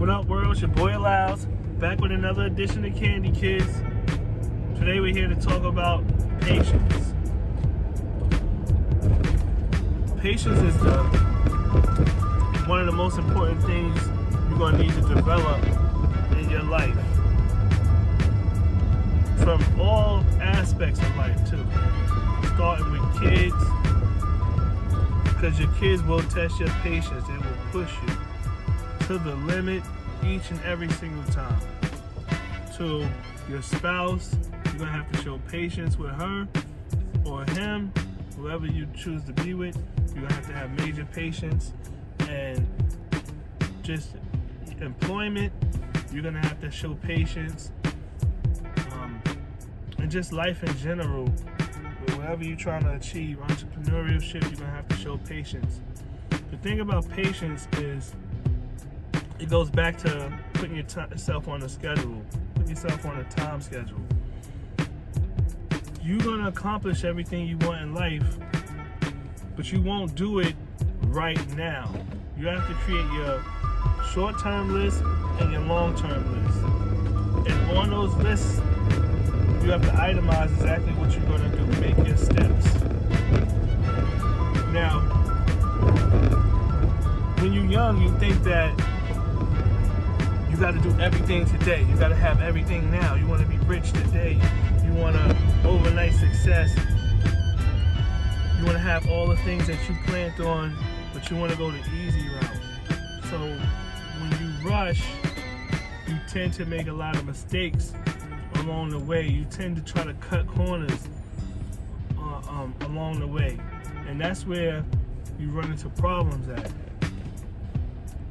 What up, world? It's your boy Allows, back with another edition of Candy Kids. Today we're here to talk about patience. Patience is one of the most important things you're going to need to develop in your life. From all aspects of life, too. Starting with kids, because your kids will test your patience. They will push you to the limit each and every single time. To your spouse, you're going to have to show patience with her or him, whoever you choose to be with. You're going to have major patience. And just employment, you're going to have to show patience. And just life in general, whatever you're trying to achieve, entrepreneurship, you're going to have to show patience. The thing about patience is it goes back to putting yourself on a schedule, put yourself on a time schedule. You're going to accomplish everything you want in life, but you won't do it right now. You have to create your short-term list and your long-term list. And on those lists, you have to itemize exactly what you're going to do, make your steps. Now, when you're young, you think that you got to do everything today. You got to have everything now. You want to be rich today. You want to overnight success. You want to have all the things that you planned on, but you want to go the easy route. So when you rush, you tend to make a lot of mistakes along the way. You tend to try to cut corners along the way. And that's where you run into problems at.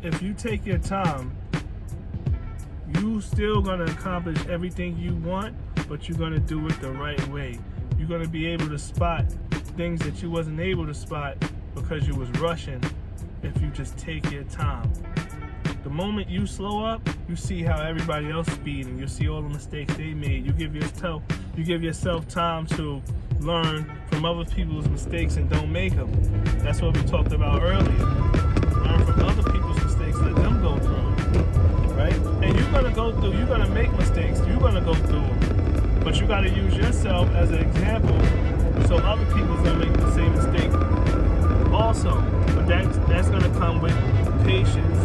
If you take your time, you still gonna accomplish everything you want, but you're gonna do it the right way. You're gonna be able to spot things that you wasn't able to spot because you was rushing if you just take your time. The moment you slow up, you see how everybody else speeding. You see all the mistakes they made. You give yourself time to learn from other people's mistakes and don't make them. That's what we talked about earlier. Learn from other people's mistakes, let them go through it, right? And you're gonna make mistakes. You're gonna go through them, but you gotta use yourself as an example, so other people's gonna make the same mistake also. But that's gonna come with patience.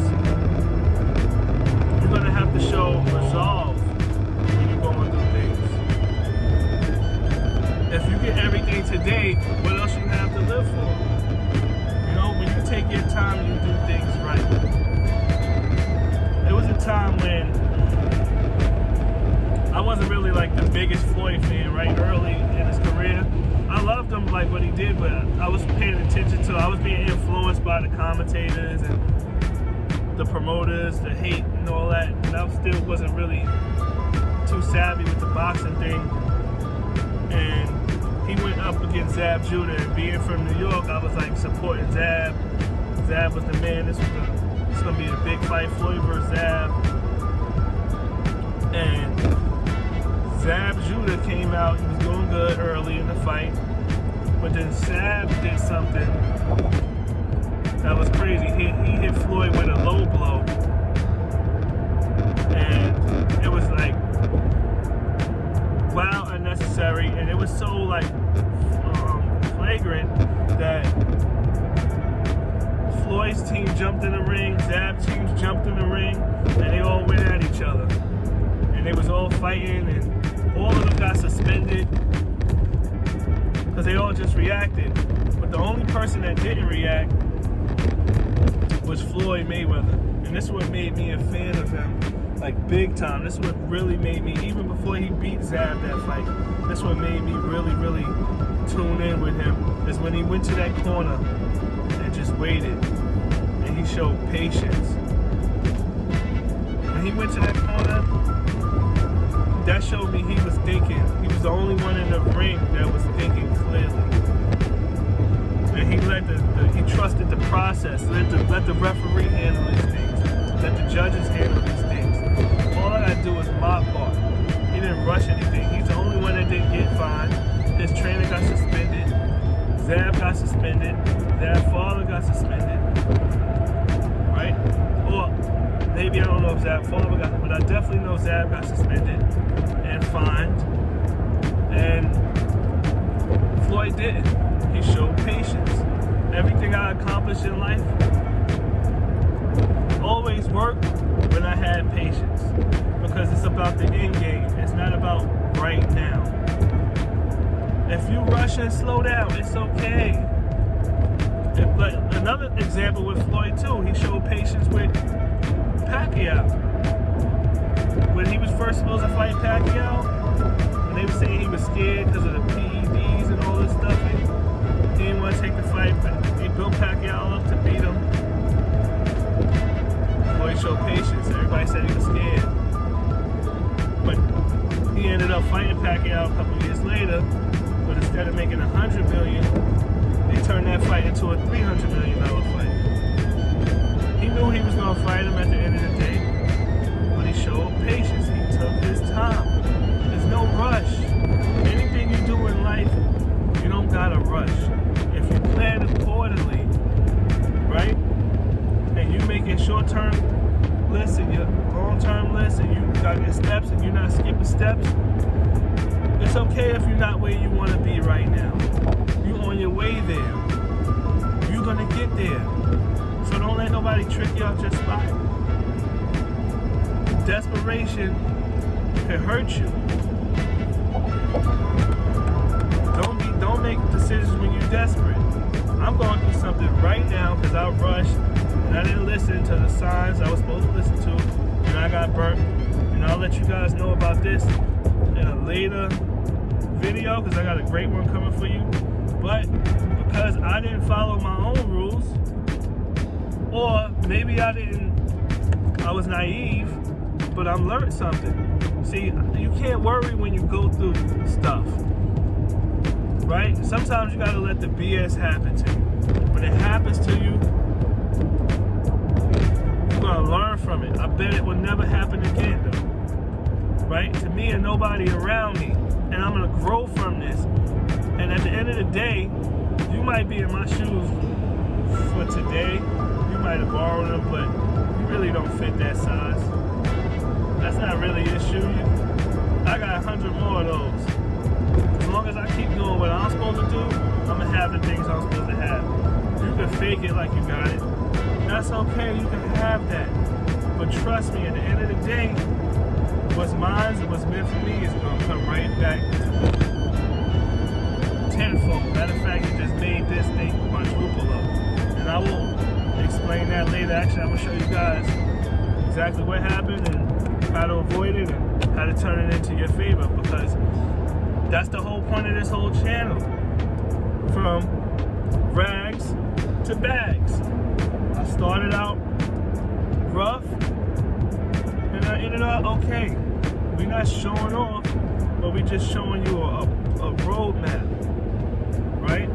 You're gonna have to show resolve when you're going through things. If you get everything today, what else you have to live for? You know, when you take your time, you do things right. There was a time when I wasn't really like the biggest Floyd fan, right? Early in his career, I loved him, like what he did, but I was paying attention to. I was being influenced by the commentators and the promoters, the hate and all that, and I still wasn't really too savvy with the boxing thing. And he went up against Zab Judah, and being from New York, I was like supporting Zab. Zab was the man. This was gonna be a big fight, Floyd versus Zab. And Zab Judah came out. He was doing good early in the fight, but then Zab did something that was crazy. He hit Floyd with a low blow, and it was like, wow, unnecessary, and it was so like flagrant that Floyd's team jumped in the ring, Zab's team jumped in the ring, and they all went at each other, and they was all fighting, and all of them got suspended because they all just reacted. But the only person that didn't react was Floyd Mayweather. And this is what made me a fan of him, like big time. This is what really made me, even before he beat Zab that fight, this is what made me really, really tune in with him, is when he went to that corner and just waited, and he showed patience. When he went to that corner, that showed me he was thinking. He was the only one in the ring that was thinking clearly. And he trusted the process. Let the referee handle these things. Let the judges handle these things. All I gotta do is my part. He didn't rush anything. He's the only one that didn't get fined. His trainer got suspended. Zab got suspended. Zab's father got suspended. Right? Or maybe, I don't know know if Zab Farber got, but I definitely know Zab got suspended and fined. And Floyd didn't. He showed patience. Everything I accomplished in life always worked when I had patience. Because it's about the end game. It's not about right now. If you rush and slow down, it's okay. But another example with Floyd too, he showed patience with Pacquiao. When he was first supposed to fight Pacquiao, and they were saying he was scared because of the PEDs and all this stuff, and he didn't want to take the fight, but they built Pacquiao up to beat him. Floyd showed patience. Everybody said he was scared. But he ended up fighting Pacquiao a couple years later, but instead of making $100 million, they turned that fight into a $300 million fight. He knew he was going to fight him at the end of the day, but he showed patience. He took his time. There's no rush. Anything you do in life, you don't got to rush. If you plan accordingly, right, and you make your short-term list and your long-term list, and you got your steps and you're not skipping steps, it's okay if you're not where you want to be right now. You're on your way there. You're going to get there. So don't let nobody trick you out your spot. Desperation can hurt you. Don't make decisions when you're desperate. I'm going through something right now because I rushed and I didn't listen to the signs I was supposed to listen to, and I got burnt. And I'll let you guys know about this in a later video because I got a great one coming for you. But because I didn't follow my own rules, or maybe I was naive, but I'm learned something. See, you can't worry when you go through stuff, right? Sometimes you gotta let the BS happen to you. When it happens to you, you're gonna learn from it. I bet it will never happen again, though, right? To me and nobody around me. And I'm gonna grow from this. And at the end of the day, you might be in my shoes for today. You might have borrowed them, but you really don't fit that size. That's not really your shoe. I got 100 more of those. As long as I keep doing what I'm supposed to do, I'm gonna have the things I'm supposed to have. You can fake it like you got it. That's okay, you can have that. But trust me, at the end of the day, what's mine and what's meant for me is gonna come right back to me. Tenfold. Matter of fact, you just made this thing quadruple up. And I will explain that later. Actually, I'm gonna show you guys exactly what happened and how to avoid it and how to turn it into your favor, because that's the whole point of this whole channel. From rags to bags. I started out rough and I ended up okay. We're not showing off, but we're just showing you a roadmap, right?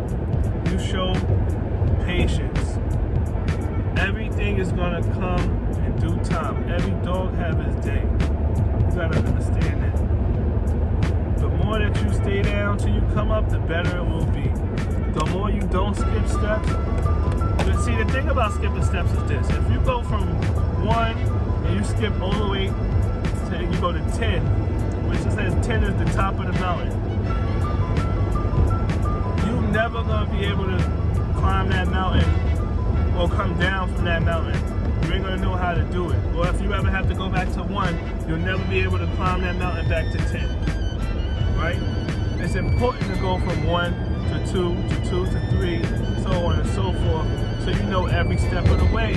You show patience. Everything is gonna come in due time. Every dog have his day. You gotta understand that. The more that you stay down till you come up, the better it will be. The more you don't skip steps. But see, the thing about skipping steps is this. If you go from 1 and you skip all the way to, you go to 10, which says 10 is the top of the mountain, you're never gonna be able to climb that mountain or come down from that mountain. You ain't gonna know how to do it. Or if you ever have to go back to 1, you'll never be able to climb that mountain back to 10, right? It's important to go from 1 to 2 to 2 to 3, so on and so forth, so you know every step of the way.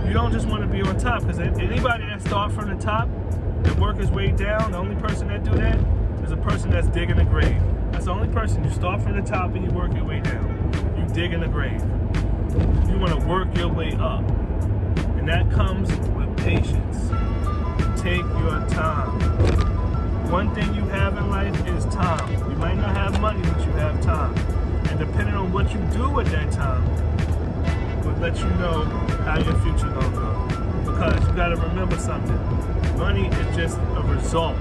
You don't just want to be on top, because anybody that start from the top and work his way down, the only person that do that is a person that's digging a grave. That's the only person. You start from the top and you work your way down. You dig in a grave. You want to work your way up. And that comes with patience. Take your time. One thing you have in life is time. You might not have money, but you have time. And depending on what you do with that time, will let you know how your future gonna go. Because you gotta remember something. Money is just a result.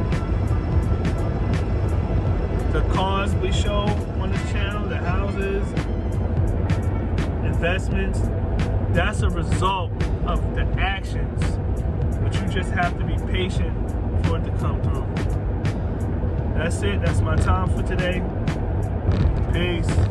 The cars we show on this channel, the houses, investments, that's a result of the actions. But you just have to be patient for it to come through. That's it. That's my time for today. Peace.